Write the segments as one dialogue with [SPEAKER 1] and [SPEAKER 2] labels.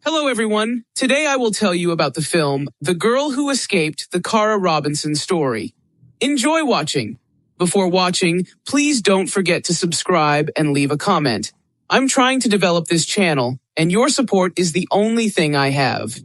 [SPEAKER 1] Hello, everyone. Today I will tell you about the film The Girl Who Escaped the Cara Robinson Story. Enjoy watching. Before watching, please don't forget to subscribe and leave a comment. I'm trying to develop this channel, and your support is the only thing I have.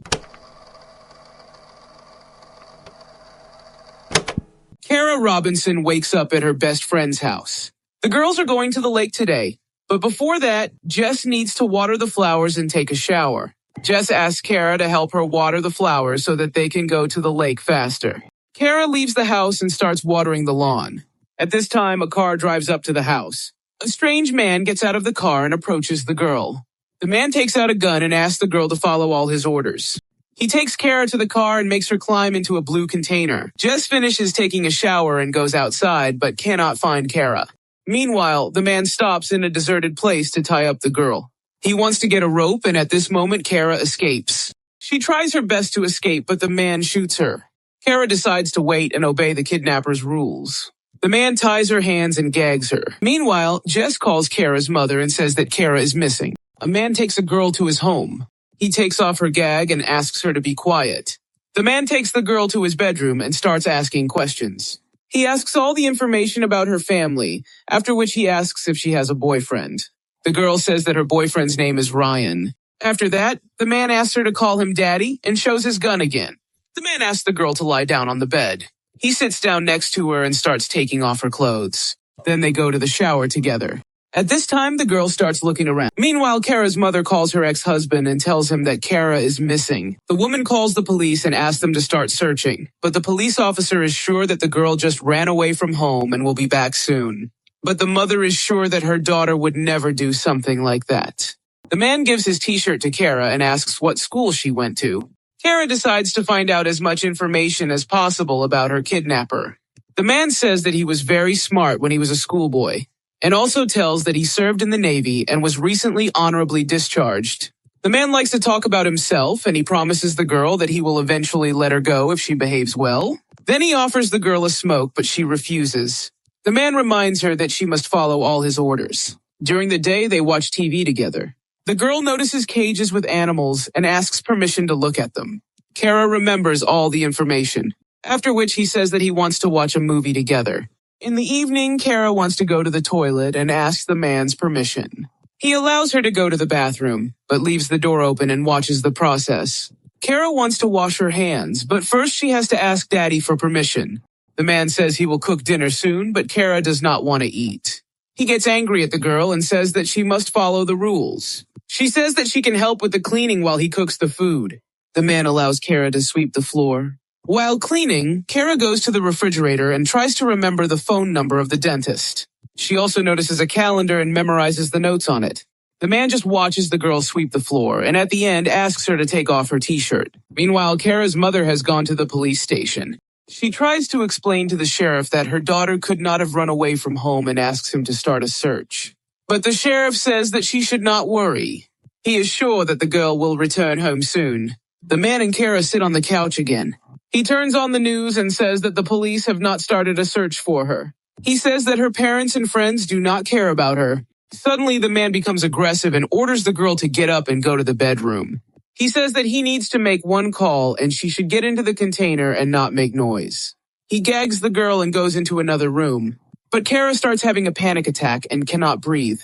[SPEAKER 1] Cara Robinson wakes up at her best friend's house. The girls are going to the lake today, but before that, Jess needs to water the flowers and take a shower. Jess asks Cara to help her water the flowers so that they can go to the lake faster. Cara leaves the house and starts watering the lawn. At this time, a car drives up to the house. A strange man gets out of the car and approaches the girl. The man takes out a gun and asks the girl to follow all his orders. He takes Cara to the car and makes her climb into a blue container. Jess finishes taking a shower and goes outside, but cannot find Cara. Meanwhile, the man stops in a deserted place to tie up the girl. He wants to get a rope, and at this moment, Cara escapes. She tries her best to escape, but the man shoots her. Cara decides to wait and obey the kidnapper's rules. The man ties her hands and gags her. Meanwhile, Jess calls Cara's mother and says that Cara is missing. A man takes a girl to his home. He takes off her gag and asks her to be quiet. The man takes the girl to his bedroom and starts asking questions. He asks all the information about her family, after which he asks if she has a boyfriend. The girl says that her boyfriend's name is Ryan. After that, the man asks her to call him daddy and shows his gun again. The man asks the girl to lie down on the bed. He sits down next to her and starts taking off her clothes. Then they go to the shower together. At this time, the girl starts looking around. Meanwhile, Cara's mother calls her ex-husband and tells him that Cara is missing. The woman calls the police and asks them to start searching. But the police officer is sure that the girl just ran away from home and will be back soon. But the mother is sure that her daughter would never do something like that. The man gives his t-shirt to Cara and asks what school she went to. Cara decides to find out as much information as possible about her kidnapper. The man says that he was very smart when he was a schoolboy, and also tells that he served in the Navy and was recently honorably discharged. The man likes to talk about himself, and he promises the girl that he will eventually let her go if she behaves well. Then he offers the girl a smoke, but she refuses. The man reminds her that she must follow all his orders. During the day, they watch TV together. The girl notices cages with animals and asks permission to look at them. Cara remembers all the information, after which he says that he wants to watch a movie together. In the evening, Cara wants to go to the toilet and asks the man's permission. He allows her to go to the bathroom, but leaves the door open and watches the process. Cara wants to wash her hands, but first she has to ask Daddy for permission. The man says he will cook dinner soon, but Cara does not want to eat. He gets angry at the girl and says that she must follow the rules. She says that she can help with the cleaning while he cooks the food. The man allows Cara to sweep the floor. While cleaning, Cara goes to the refrigerator and tries to remember the phone number of the dentist. She also notices a calendar and memorizes the notes on it. The man just watches the girl sweep the floor and at the end asks her to take off her t-shirt. Meanwhile, Cara's mother has gone to the police station. She tries to explain to the sheriff that her daughter could not have run away from home and asks him to start a search. But the sheriff says that she should not worry. He is sure that the girl will return home soon. The man and Cara sit on the couch again. He turns on the news and says that the police have not started a search for her. He says that her parents and friends do not care about her. Suddenly, the man becomes aggressive and orders the girl to get up and go to the bedroom. He says that he needs to make one call and she should get into the container and not make noise. He gags the girl and goes into another room. But Cara starts having a panic attack and cannot breathe.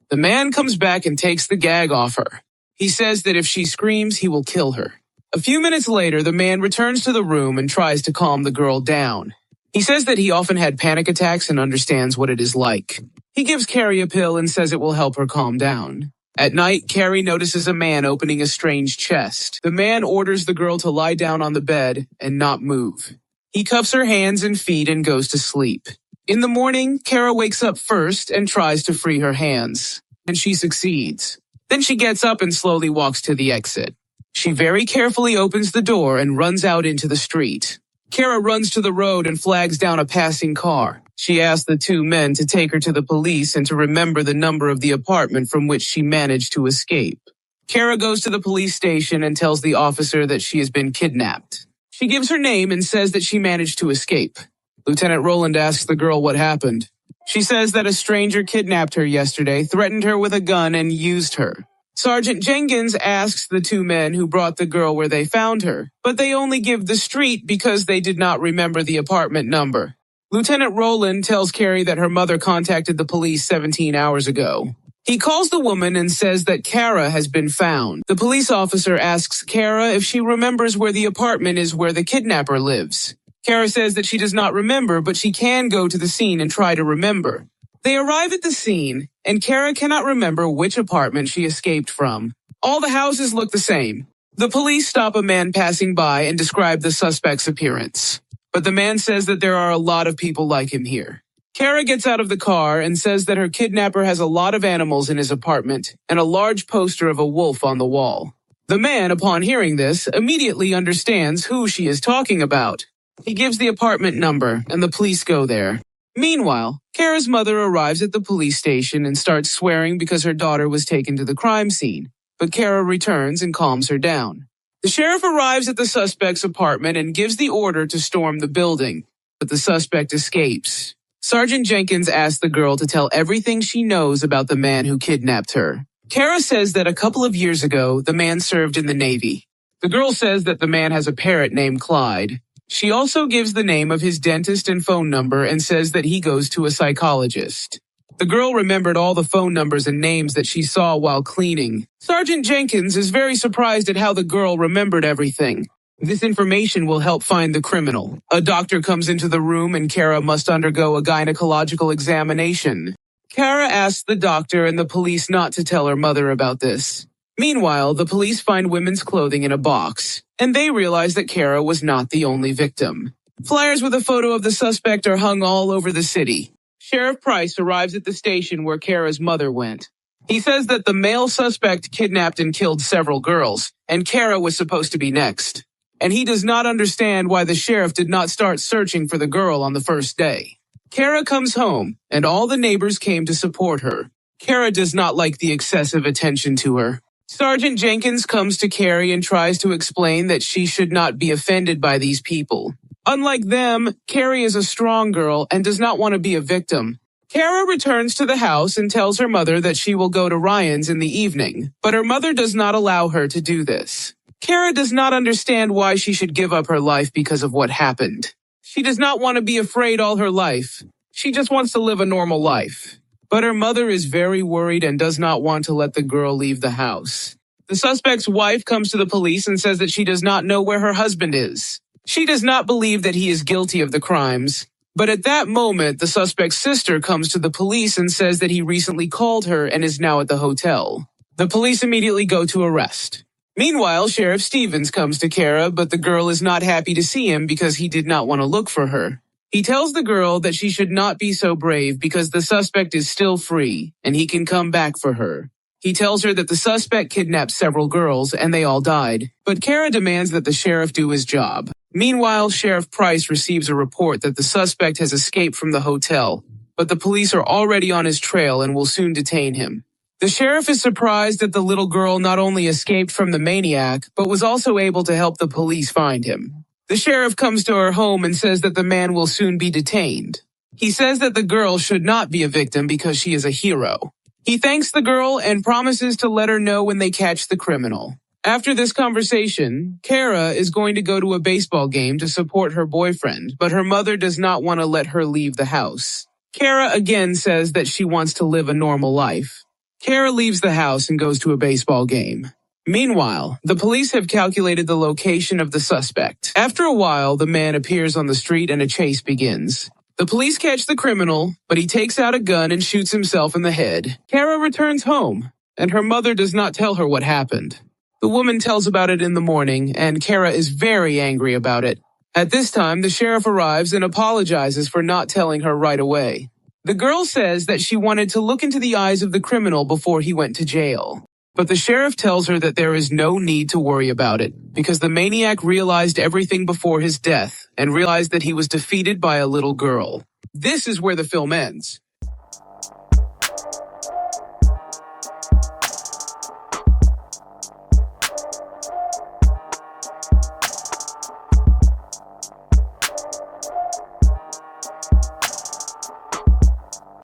[SPEAKER 1] The man comes back and takes the gag off her. He says that if she screams, he will kill her. A few minutes later, the man returns to the room and tries to calm the girl down. He says that he often had panic attacks and understands what it is like. He gives Carrie a pill and says it will help her calm down. At night, Carrie notices a man opening a strange chest. The man orders the girl to lie down on the bed and not move. He cuffs her hands and feet and goes to sleep. In the morning, Cara wakes up first and tries to free her hands, and she succeeds. Then she gets up and slowly walks to the exit. She very carefully opens the door and runs out into the street. Cara runs to the road and flags down a passing car. She asks the two men to take her to the police and to remember the number of the apartment from which she managed to escape. Cara goes to the police station and tells the officer that she has been kidnapped. She gives her name and says that she managed to escape. Lieutenant Rowland asks the girl what happened. She says that a stranger kidnapped her yesterday, threatened her with a gun, and used her. Sergeant Jenkins asks the two men who brought the girl where they found her, but they only give the street because they did not remember the apartment number. Lieutenant Rowland tells Carrie that her mother contacted the police 17 hours ago. He calls the woman and says that Kara has been found. The police officer asks Kara if she remembers where the apartment is where the kidnapper lives. Kara says that she does not remember, but she can go to the scene and try to remember. They arrive at the scene, and Kara cannot remember which apartment she escaped from. All the houses look the same. The police stop a man passing by and describe the suspect's appearance. But the man says that there are a lot of people like him here. Kara gets out of the car and says that her kidnapper has a lot of animals in his apartment and a large poster of a wolf on the wall. The man, upon hearing this, immediately understands who she is talking about. He gives the apartment number, and the police go there. Meanwhile, Kara's mother arrives at the police station and starts swearing because her daughter was taken to the crime scene, but Kara returns and calms her down. The sheriff arrives at the suspect's apartment and gives the order to storm the building, but the suspect escapes. Sergeant Jenkins asks the girl to tell everything she knows about the man who kidnapped her. Kara says that a couple of years ago, the man served in the Navy. The girl says that the man has a parrot named Clyde. She also gives the name of his dentist and phone number and says that he goes to a psychologist. The girl remembered all the phone numbers and names that she saw while cleaning. Sergeant Jenkins is very surprised at how the girl remembered everything. This information will help find the criminal. A doctor comes into the room and Kara must undergo a gynecological examination. Kara asks the doctor and the police not to tell her mother about this. Meanwhile, the police find women's clothing in a box, and they realize that Kara was not the only victim. Flyers with a photo of the suspect are hung all over the city. Sheriff Price arrives at the station where Kara's mother went. He says that the male suspect kidnapped and killed several girls, and Kara was supposed to be next. And he does not understand why the sheriff did not start searching for the girl on the first day. Kara comes home, and all the neighbors came to support her. Kara does not like the excessive attention to her. Sergeant Jenkins comes to Carrie and tries to explain that she should not be offended by these people. Unlike them, Carrie is a strong girl and does not want to be a victim. Kara returns to the house and tells her mother that she will go to Ryan's in the evening, but her mother does not allow her to do this. Kara does not understand why she should give up her life because of what happened. She does not want to be afraid all her life. She just wants to live a normal life. But her mother is very worried and does not want to let the girl leave the house. The suspect's wife comes to the police and says that she does not know where her husband is. She does not believe that he is guilty of the crimes. But at that moment, the suspect's sister comes to the police and says that he recently called her and is now at the hotel. The police immediately go to arrest. Meanwhile, Sheriff Stevens comes to Kara, but the girl is not happy to see him because he did not want to look for her. He tells the girl that she should not be so brave because the suspect is still free and he can come back for her. He tells her that the suspect kidnapped several girls and they all died, but Kara demands that the sheriff do his job. Meanwhile, Sheriff Price receives a report that the suspect has escaped from the hotel, but the police are already on his trail and will soon detain him. The sheriff is surprised that the little girl not only escaped from the maniac, but was also able to help the police find him. The sheriff comes to her home and says that the man will soon be detained. He says that the girl should not be a victim because she is a hero. He thanks the girl and promises to let her know when they catch the criminal. After this conversation, Kara is going to go to a baseball game to support her boyfriend, but her mother does not want to let her leave the house. Kara again says that she wants to live a normal life. Kara leaves the house and goes to a baseball game. Meanwhile, the police have calculated the location of the suspect. After a while, the man appears on the street and a chase begins. The police catch the criminal, but he takes out a gun and shoots himself in the head. Kara returns home, and her mother does not tell her what happened. The woman tells about it in the morning, and Kara is very angry about it. At this time, the sheriff arrives and apologizes for not telling her right away. The girl says that she wanted to look into the eyes of the criminal before he went to jail. But the sheriff tells her that there is no need to worry about it, because the maniac realized everything before his death and realized that he was defeated by a little girl. This is where the film ends.